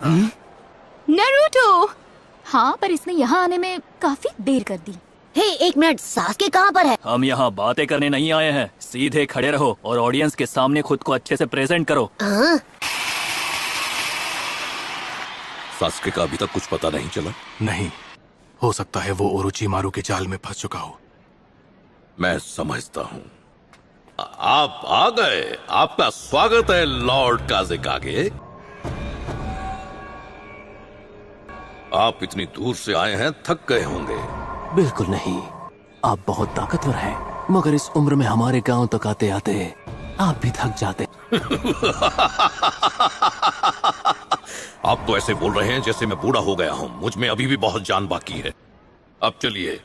Naruto. हाँ, पर इसने यहाँ आने में काफी देर कर दी। हे, एक मिनट, सासके कहाँ पर है? हम यहाँ बातें करने नहीं आए हैं, सीधे खड़े रहो और ऑडियंस के सामने खुद को अच्छे से प्रेजेंट करो। सास्के का अभी तक कुछ पता नहीं चला? नहीं, हो सकता है वो ओरोचिमारू के जाल में फंस चुका हो। मैं समझता हूँ। आप आ गए। आपका स्वागत है लॉर्ड काज़ेकागे। आप इतनी दूर से आए हैं, थक गए होंगे। बिल्कुल नहीं, आप बहुत ताकतवर हैं, मगर इस उम्र में हमारे गांव तक आते आते आप भी थक जाते। आप तो ऐसे बोल रहे हैं जैसे मैं बूढ़ा हो गया हूं। मुझ में अभी भी बहुत जान बाकी है। अब चलिए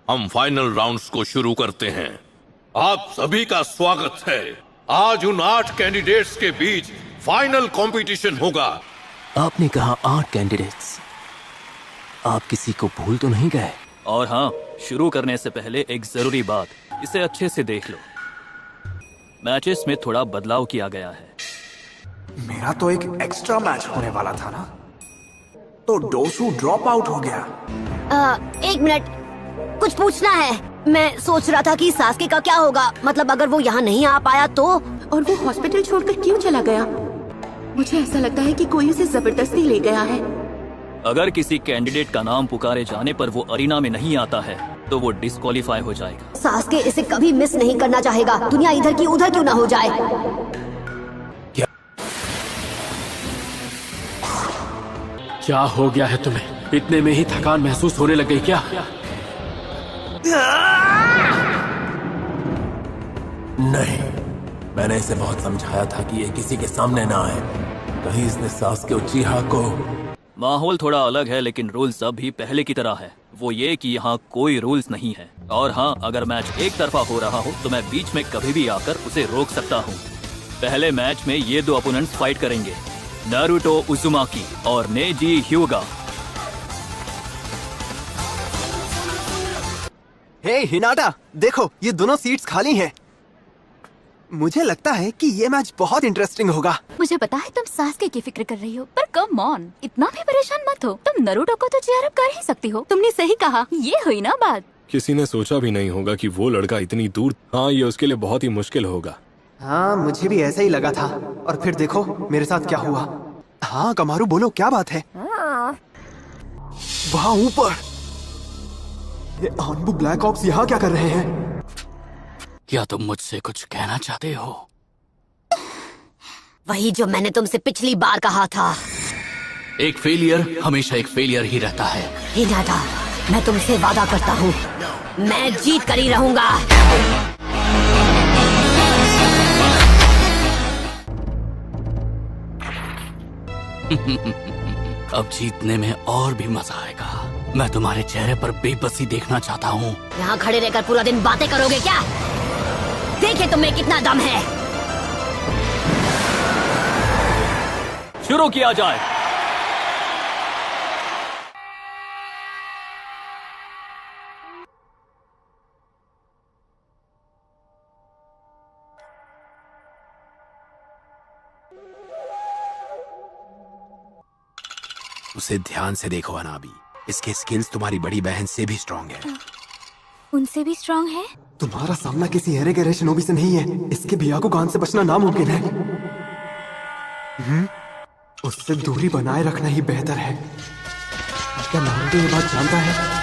हम फाइनल राउंड्स को शुरू करते हैं। आप सभी का स्वागत है। आज उन 8 कैंडिडेट्स के बीच फाइनल कंपटीशन होगा। आपने कहा 8 कैंडिडेट्स, आप किसी को भूल तो नहीं गए? और हाँ, शुरू करने से पहले एक जरूरी बात, इसे अच्छे से देख लो। मैचेस में थोड़ा बदलाव किया गया है। मेरा तो एक एक्स्ट्रा मैच होने वाला था ना, तो डोसू ड्रॉप आउट हो गया। एक मिनट, कुछ पूछना है। मैं सोच रहा था कि सासके का क्या होगा, मतलब अगर वो यहाँ नहीं आ पाया तो। और वो हॉस्पिटल छोड़कर क्यों चला गया? मुझे ऐसा लगता है कि कोई उसे जबरदस्ती ले गया है। अगर किसी कैंडिडेट का नाम पुकारे जाने पर वो अरीना में नहीं आता है तो वो डिस्क्वालीफाई हो जाएगा। सासके इसे कभी मिस नहीं करना चाहेगा। दुनिया इधर की उधर क्यों ना हो जाए। क्या हो गया है तुम्हें? इतने में ही थकान महसूस होने लग गई क्या? नहीं, मैंने इसे बहुत समझाया था कि ये किसी के सामने ना आए। कहीं इसने सासके उचिहा को। माहौल थोड़ा अलग है, लेकिन रूल्स अब भी पहले की तरह है। वो ये कि यहाँ कोई रूल्स नहीं है। और हाँ, अगर मैच एक तरफा हो रहा हो तो मैं बीच में कभी भी आकर उसे रोक सकता हूँ। पहले मैच में ये 2 अपोनेंट्स फाइट करेंगे, नारुतो उजुमाकी और नेजी ह्यूगा। हे हिनाटा, देखो ये दोनों सीट्स खाली हैं। मुझे लगता है कि ये मैच बहुत इंटरेस्टिंग होगा। मुझे पता है तुम सासके की फिक्र कर रही हो, पर कम ऑन, इतना भी परेशान मत हो। तुम नारुतो को तो चीयर अप कर ही सकती हो। तुमने सही कहा, ये हुई ना बात। किसी ने सोचा भी नहीं होगा कि वो लड़का इतनी दूर। हाँ, ये उसके लिए बहुत ही मुश्किल होगा। हाँ, मुझे भी ऐसा ही लगा था। और फिर देखो मेरे साथ क्या हुआ। हाँ कमारू, बोलो क्या बात है? वहाँ ऊपर ये आनबू ब्लैक ऑप्स यहाँ क्या कर रहे हैं? क्या तुम मुझसे कुछ कहना चाहते हो? वही जो मैंने तुमसे पिछली बार कहा था। एक फेलियर हमेशा एक फेलियर ही रहता है। हिनाटा, मैं तुमसे वादा करता हूँ, मैं जीत कर ही रहूंगा। अब जीतने में और भी मजा आएगा। मैं तुम्हारे चेहरे पर बेबसी देखना चाहता हूँ। यहाँ खड़े रहकर पूरा दिन बातें करोगे क्या? देखे तुम्हें कितना दम है। शुरू किया जाए। उसे ध्यान से देखो अनाबी, इसके स्किल्स तुम्हारी बड़ी बहन से भी स्ट्रांग है। उनसे भी स्ट्रांग है? तुम्हारा सामना किसी हेरे गहरे शिनोबी से नहीं है। इसके बियाकुगान से बचना नामुमकिन है। उससे दूरी बनाए रखना ही बेहतर है। क्या नारुतो ये बात जानता है?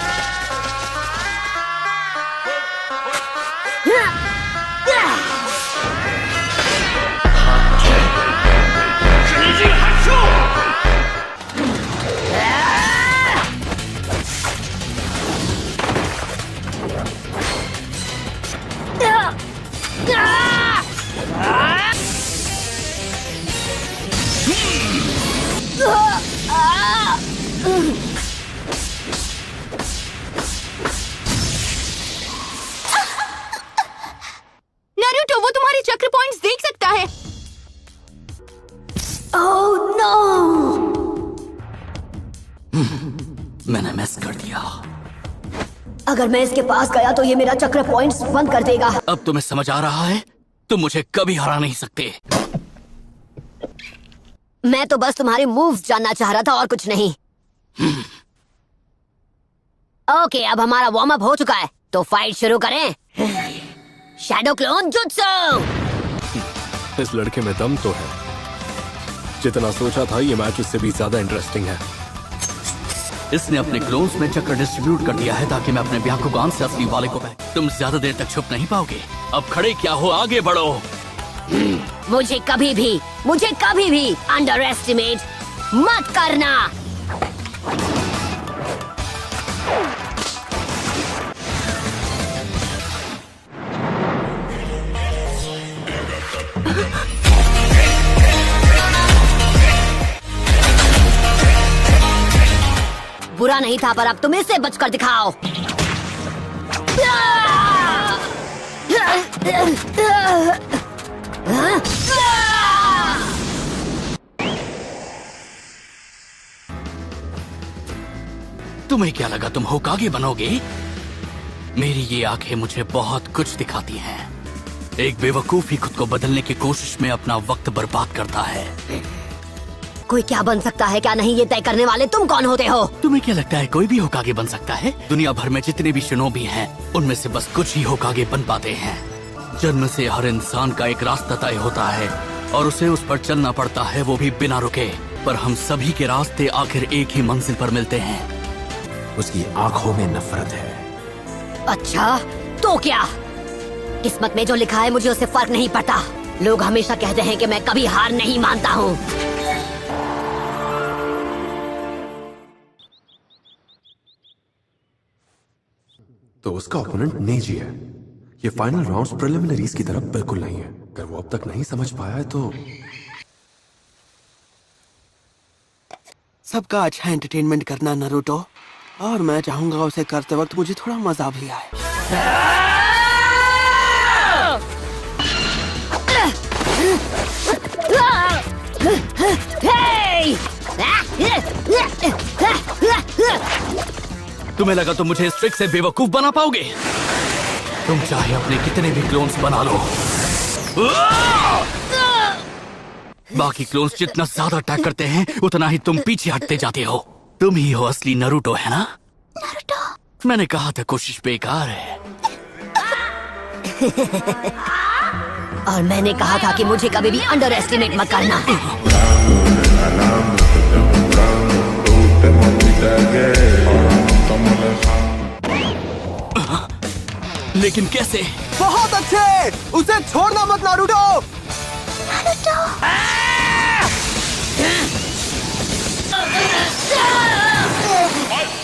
नारुतो, वो तुम्हारे चक्र पॉइंट्स देख सकता है। Oh no! मैंने मिस कर दिया। अगर मैं इसके पास गया तो ये मेरा चक्र पॉइंट्स बंद कर देगा। अब तुम्हें समझ आ रहा है? तुम मुझे कभी हरा नहीं सकते। मैं तो बस तुम्हारे मूव्स जानना चाह रहा था और कुछ नहीं। ओके, अब हमारा वार्म अप हो चुका है, तो फाइट शुरू करें। Shadow clone jutsu. इस लड़के में दम तो है। जितना सोचा था ये मैच उससे भी ज्यादा इंटरेस्टिंग है। इसने अपने क्लोन्स में चक्र डिस्ट्रीब्यूट कर दिया है ताकि मैं अपने ब्याकुगान से असली वाले को तुम ज्यादा देर तक छुप नहीं पाओगे। अब खड़े क्या हो, आगे बढ़ो। मुझे कभी भी अंडर एस्टिमेट मत करना। बुरा नहीं था, पर अब तुम इससे बचकर दिखाओ। तुम्हें क्या लगा तुम होकागे बनोगे? मेरी ये आंखें मुझे बहुत कुछ दिखाती हैं। एक बेवकूफ ही खुद को बदलने की कोशिश में अपना वक्त बर्बाद करता है। कोई क्या बन सकता है क्या नहीं, ये तय करने वाले तुम कौन होते हो? तुम्हें क्या लगता है कोई भी होकागे बन सकता है? दुनिया भर में जितने भी शिनोबी हैं, उनमें से बस कुछ ही होकागे बन पाते हैं। जन्म से हर इंसान का एक रास्ता तय होता है और उसे उस पर चलना पड़ता है, वो भी बिना रुके। पर हम सभी के रास्ते आखिर एक ही मंजिल पर मिलते हैं। उसकी आंखों में नफरत है। अच्छा, तो क्या? किस्मत में जो लिखा है मुझे उससे फर्क नहीं पड़ता। लोग हमेशा कहते हैं कि मैं कभी हार नहीं मानता हूँ। तो उसका ओपोनेंट नेजी है। ये फाइनल राउंड्स प्रिलिमिनरीज की तरफ बिल्कुल नहीं है। अगर वो अब तक नहीं समझ पाया है तो सबका अच्छा एंटरटेनमेंट करना नारुतो, और मैं चाहूंगा उसे करते वक्त मुझे थोड़ा मजा भी आए। तुम्हें लगा तुम मुझे इस ट्रिक से बेवकूफ बना पाओगे? तुम चाहे अपने कितने भी क्लोन्स बना लो, बाकी क्लोन्स जितना ज्यादा अटैक करते हैं उतना ही तुम पीछे हटते जाते हो। तुम ही हो असली नारुतो, है ना? नारुतो। मैंने कहा था कोशिश बेकार है। और मैंने कहा था कि मुझे कभी भी अंडर एस्टिमेट मत करना। लेकिन कैसे? बहुत अच्छे, उसे छोड़ना मत नारुतो।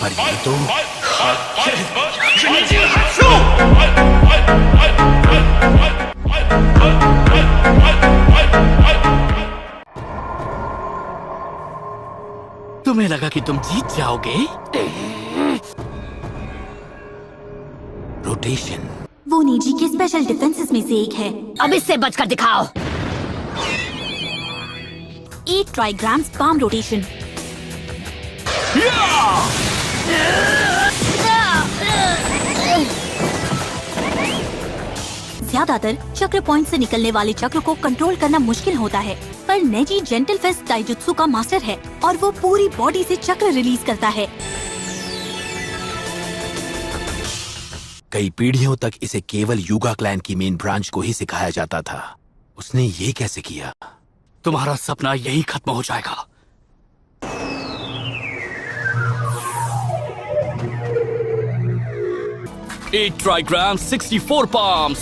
पर ये तो तुम्हें लगा कि तुम जीत जाओगे? रोटेशन वो नीजी के स्पेशल डिफेंसेस में से एक है। अब इससे बचकर दिखाओ। 8 ट्राइग्राम्स पाम रोटेशन। ज्यादातर चक्र पॉइंट से निकलने वाले चक्र को कंट्रोल करना मुश्किल होता है, पर नेजी जेंटल फेस्ट ताइजुत्सु का मास्टर है और वो पूरी बॉडी से चक्र रिलीज करता है। कई पीढ़ियों तक इसे केवल युगा क्लैन की मेन ब्रांच को ही सिखाया जाता था। उसने ये कैसे किया? तुम्हारा सपना यही खत्म हो जाएगा। Eight trigrams, 64 palms.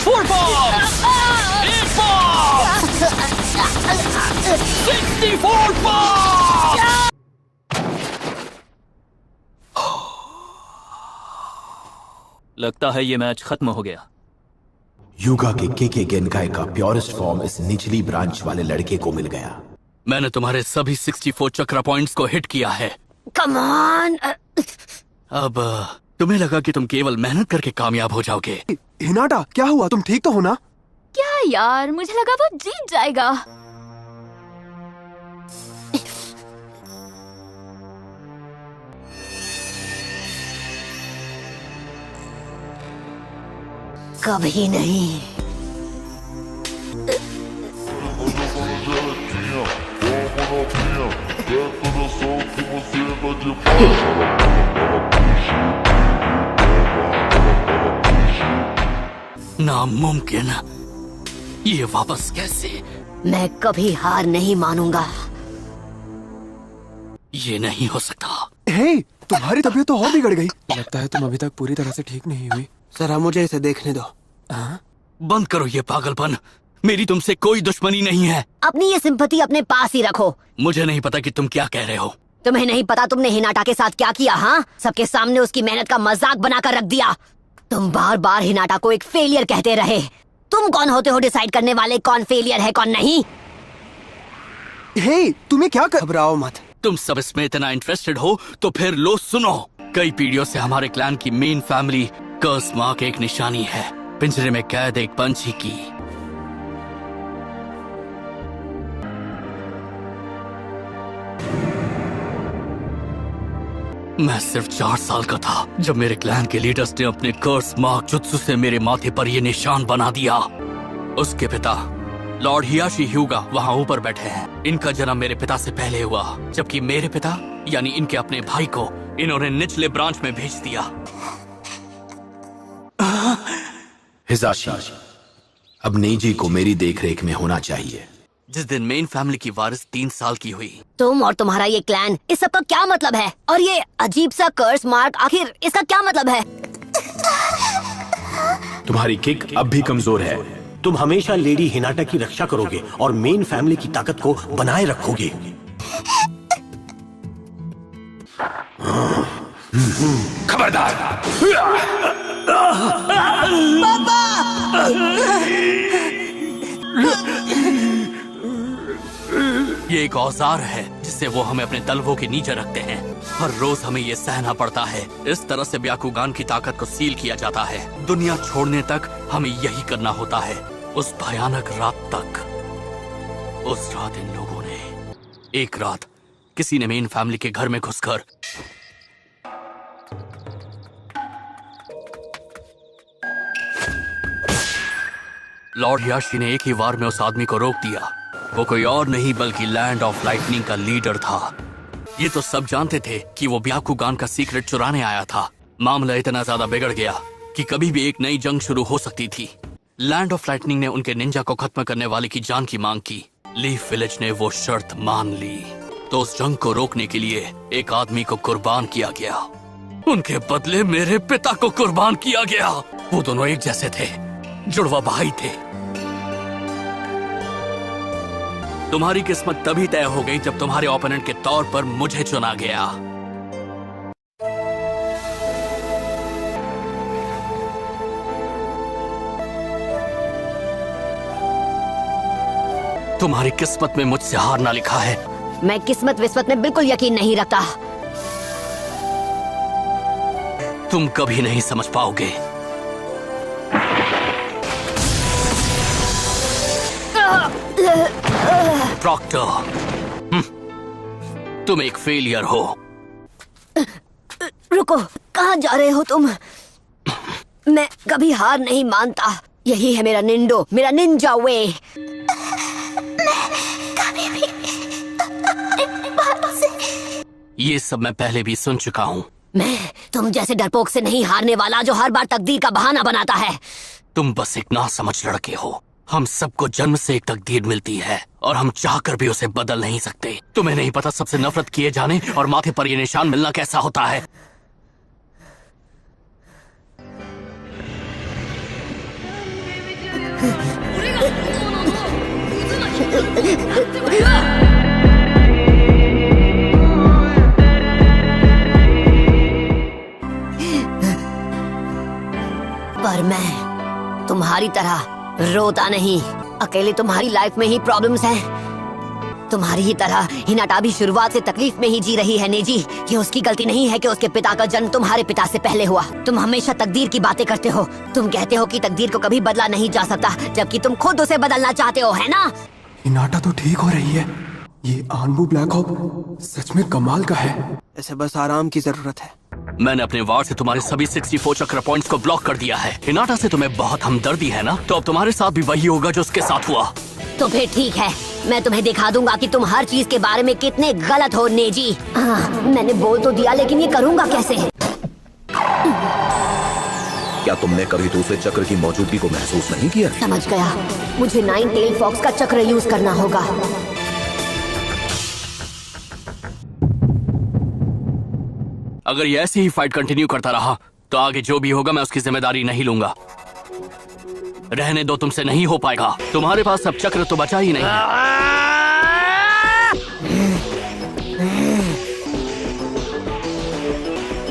4 palms. 8 palms. 64 palms. लगता है ये मैच खत्म हो गया। युगा के केके गेनकाई का प्योरेस्ट फॉर्म इस निचली ब्रांच वाले लड़के को मिल गया। मैंने तुम्हारे सभी 64 चक्रा पॉइंट्स को हिट किया है। Come on. अब तुम्हें लगा कि तुम केवल मेहनत करके कामयाब हो जाओगे। हिनाटा, क्या हुआ? तुम ठीक तो हो ना? क्या यार, मुझे लगा वो जीत जाएगा। कभी नहीं। नामुमकिन। ये वापस कैसे? मैं कभी हार नहीं मानूंगा। ये नहीं हो सकता। हे, तुम्हारी तबीयत तो और बिगड़ गई। लगता है तुम अभी तक पूरी तरह से ठीक नहीं हुई। जरा मुझे इसे देखने दो। बंद करो ये पागलपन। मेरी तुमसे कोई दुश्मनी नहीं है। अपनी ये सिंपैथी अपने पास ही रखो। मुझे नहीं पता कि तुम क्या कह रहे हो। तुम्हें नहीं पता तुमने हिनाटा के साथ क्या किया? हाँ, सबके सामने उसकी मेहनत का मजाक बनाकर रख दिया। तुम बार बार हिनाटा को एक फेलियर कहते रहे। तुम कौन होते हो डिसाइड करने वाले कौन फेलियर है कौन नहीं? हे, तुम्हें क्या घबराओ मत। तुम सब इसमें इतना इंटरेस्टेड हो तो फिर लो सुनो। कई पीढ़ियों से हमारे क्लैन की मेन फैमिली कर्स मार्क एक निशानी है, पिंजरे में कैद एक पंछी की। मैं सिर्फ 4 साल का था जब मेरे क्लैन के लीडर्स ने अपने कर्स मार्क जुत्सु से मेरे माथे पर ये निशान बना दिया। उसके पिता लॉर्ड हियाशी ह्यूगा वहाँ ऊपर बैठे हैं। इनका जन्म मेरे पिता से पहले हुआ, जबकि मेरे पिता यानी इनके अपने भाई को इन्होंने निचले ब्रांच में भेज दिया। हिजाशी, अब नेजी को मेरी देखरेख में होना चाहिए। जिस दिन मेन फैमिली की वारिस 3 साल की हुई। तुम और तुम्हारा ये क्लैन, इस सब का क्या मतलब है? और ये अजीब सा कर्स मार्क, आखिर इसका क्या मतलब है? तुम्हारी किक अब भी कमजोर है। तुम हमेशा लेडी हिनाटा की रक्षा करोगे और मेन फैमिली की ताकत को बनाए रखोगे। खबरदार। ये एक औजार है जिससे वो हमें अपने तलवों के नीचे रखते हैं। हर रोज हमें ये सहना पड़ता है। इस तरह से ब्याकुगान की ताकत को सील किया जाता है। दुनिया छोड़ने तक हमें यही करना होता है। उस भयानक रात तक। उस रात इन लोगों ने, एक रात किसी ने मेन फैमिली के घर में घुसकर लॉर्ड हियाशी ने एक ही वार में उस आदमी को रोक दिया। वो कोई और नहीं बल्कि लैंड ऑफ लाइटनिंग का लीडर था। ये तो सब जानते थे कि वो ब्याकुगान का सीक्रेट चुराने आया था। मामला इतना ज्यादा बिगड़ गया कि कभी भी एक नई जंग शुरू हो सकती थी। लैंड ऑफ लाइटनिंग ने उनके निंजा को खत्म करने वाले की जान की मांग की। लीफ विलेज ने वो शर्त मान ली, तो उस जंग को रोकने के लिए एक आदमी को कुर्बान किया गया। उनके बदले मेरे पिता को कुर्बान किया गया। वो दोनों एक जैसे थे, जुड़वा भाई थे। तुम्हारी किस्मत तभी तय हो गई जब तुम्हारे ओपोनेंट के तौर पर मुझे चुना गया। तुम्हारी किस्मत में मुझसे हारना लिखा है। मैं किस्मत विस्मत में बिल्कुल यकीन नहीं रखता। तुम कभी नहीं समझ पाओगे। प्रॉक्टर, तुम एक फेलियर हो। रुको, कहाँ जा रहे हो तुम? मैं कभी हार नहीं मानता। यही है मेरा निंडो, मेरा निंजा वे। कभी भी ये सब मैं पहले भी सुन चुका हूँ। मैं तुम जैसे डरपोक से नहीं हारने वाला जो हर बार तकदीर का बहाना बनाता है। तुम बस एक ना समझ लड़के हो। हम सबको जन्म से एक तकदीर मिलती है और हम चाहकर भी उसे बदल नहीं सकते। तुम्हें नहीं पता सबसे नफरत किए जाने और माथे पर ये निशान मिलना कैसा होता है। पर मैं तुम्हारी तरह रोता नहीं। अकेले तुम्हारी लाइफ में ही प्रॉब्लम्स हैं। तुम्हारी ही तरह हिनाटा भी शुरुआत से तकलीफ में ही जी रही है नेजी। ये उसकी गलती नहीं है कि उसके पिता का जन्म तुम्हारे पिता से पहले हुआ। तुम हमेशा तकदीर की बातें करते हो। तुम कहते हो कि तकदीर को कभी बदला नहीं जा सकता, जबकि तुम खुद उसे बदलना चाहते हो, है ना? हिनाटा तो ठीक हो रही है। ये आनबू ब्लैक होप सच में कमाल का है। ऐसे बस आराम की जरूरत है। मैंने अपने वार से तुम्हारे सभी 64 चक्र पॉइंट्स को ब्लॉक कर दिया है। हिनाटा से तुम्हें बहुत हमदर्दी है ना? तो अब तुम्हारे साथ भी वही होगा जो उसके साथ हुआ। तो फिर ठीक है, मैं तुम्हें दिखा दूंगा कि तुम हर चीज के बारे में कितने गलत हो नेजी। मैंने बोल तो दिया, लेकिन ये करूंगा कैसे? क्या तुमने कभी दूसरे चक्र की मौजूदगी को महसूस नहीं किया? समझ गया, मुझे 9 टेल फॉक्स का चक्र यूज करना होगा। अगर ये ऐसे ही फाइट कंटिन्यू करता रहा तो आगे जो भी होगा मैं उसकी जिम्मेदारी नहीं लूंगा। रहने दो, तुमसे नहीं हो पाएगा। तुम्हारे पास अब चक्र तो बचा ही नहीं है।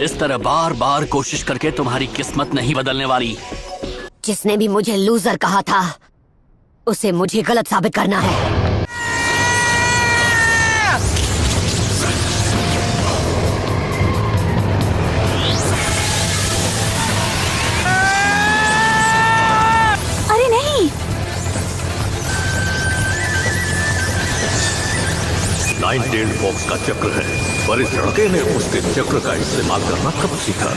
इस तरह बार बार कोशिश करके तुम्हारी किस्मत नहीं बदलने वाली। जिसने भी मुझे लूजर कहा था उसे मुझे गलत साबित करना है। अरे नहीं, 9 टेल्ड फॉक्स का चक्र है, पर इस लड़के ने उसके चक्र का इस्तेमाल करना कब सीखा?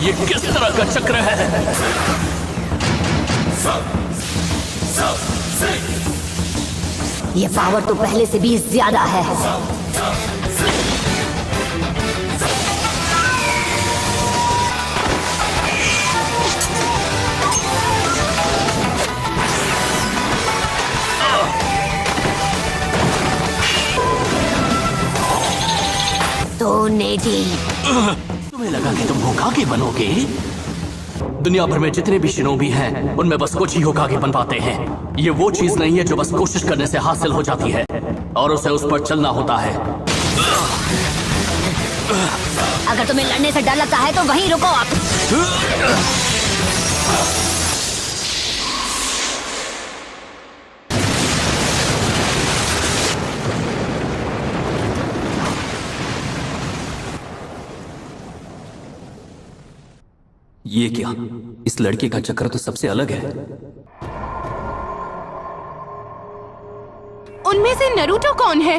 ये किस तरह का चक्र है? ये पावर तो पहले से भी ज्यादा है। तो नेजी, तुम्हें लगा कि तुम होकागे बनोगे? दुनिया भर में जितने भी शिनोबी हैं, उनमें बस कुछ ही होकागे बन पाते हैं। ये वो चीज नहीं है जो बस कोशिश करने से हासिल हो जाती है, और उसे उस पर चलना होता है। अगर तुम्हें लड़ने से डर लगता है तो वहीं रुको आप। ये क्या? इस लड़के का चक्र तो सबसे अलग है। उनमें से नरूटो कौन है?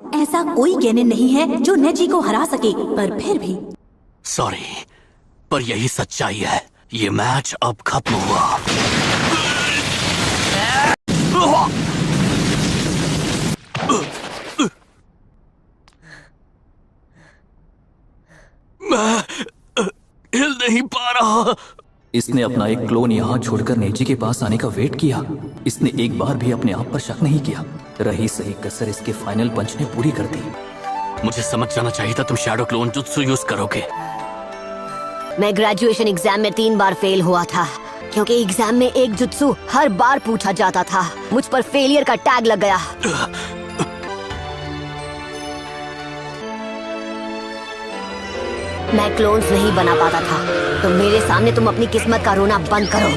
ऐसा कोई गेनिन नहीं है जो नेजी को हरा सके, पर फिर भी सॉरी, पर यही सच्चाई है। ये मैच अब खत्म हुआ। मैं हिल नहीं पा रहा। इसने अपना एक क्लोन यहाँ छोड़कर नेजी के पास आने का वेट किया। इसने एक बार भी अपने आप पर शक नहीं किया। रही सही कसर इसके फाइनल पंच ने पूरी कर दी। मुझे समझ जाना चाहिए था तुम शैडो क्लोन जुत्सु यूज करोगे। मैं ग्रेजुएशन एग्जाम में 3 बार फेल हुआ था, क्योंकि एग्जाम में एक जुत्सु हर बार पूछा जाता था। मुझ पर फेलियर का टैग लग गया। मैं क्लोन्स नहीं बना पाता था, तो मेरे सामने तुम अपनी किस्मत का रोना बंद करो।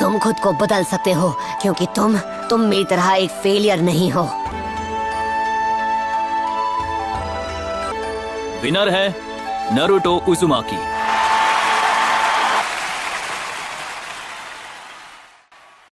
तुम खुद को बदल सकते हो, क्योंकि तुम मेरी तरह एक फेलियर नहीं हो। विनर है नरूटो उजुमाकी।